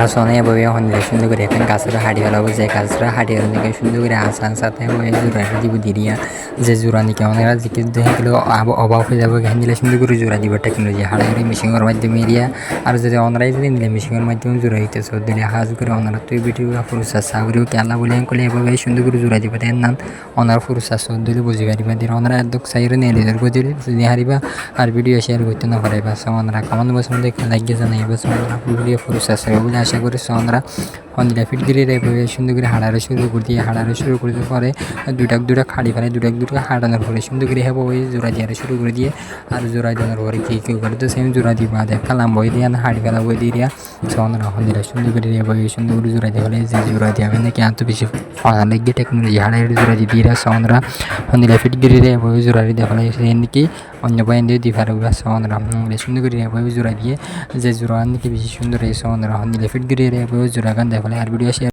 আসনে এভাবে হন্দিরা সুন্দর করে এখন গাছরা হাঁটি ফেলা বলছে গাছরা হাঁটি ফেলা সুন্দর করে সাথে জোড়া দিব দিরিয়া যে জোড়া নিকে অনেরা দিকে দেখলে অভাব হয়ে যাবে এখান দিলে সুন্দর করে জোড়া দিব টেকনোলজি হাড়াহাড়ি মেশিনের মাধ্যমে এরিয়া আর যদি অনরাই যদি নিলে মেশিনের মাধ্যমে জোড়া দিতেছে দিলে হাজ করে অনারা তুই ভিডিও ফুরুসা সাগরেও কেলা বলে করলে এভাবে সুন্দর করে জোড়া দিবে দেন নান অনার ফুরুসা দিলে বুঝি পারিবা দিয়ে অনারা একদম সাইরে নিয়ে নিজের গতি যদি হারিবা আর ভিডিও শেয়ার করতে না পারে বাস অনারা কামান বছর দেখে লাগিয়ে জানাই বাস অনারা ভিডিও ফুরুসা বলে আশা করি অনারা হন্দিরা ফিট গিরে এভাবে সুন্দর করে হাঁড়ারে শুরু করে দিয়ে হাঁড়ারে শুরু করে পরে দুটা খাড়ি ফেলে দুটা হাঁটানোর পরে সুন্দর করে হবো ওই জোড়া দিয়ে শুরু করে দিয়ে আর জোড়া দেওয়ার পরে কেউ করে তো সেম জোড়া দিবা দেখালাম বই দিয়ে না হাঁড়ি ফেলা বই দিয়ে অনারা হন্দিরা সুন্দর করে দিয়ে সুন্দর করে জোড়া দিয়ে ফেলে যে জোড়া দিয়ে আমি নাকি এত বেশি লেগে টেকনোলজি হাঁড়ারে জোড়া দিয়ে অনারা হন্দিরা ফিট গিরে এভাবে জোড়া দিয়ে ফেলে নাকি অন্য পয়েন্ট দিয়ে দিবার অনারা সুন্দর করে এভাবে জোড়া দিয়ে যে জোড়া নাকি বেশি সুন্দর এই অনারা হন্দিরা ফিট গিরে এভাবে জোড়া গান দেখালে আর ভিডিও শেয়ার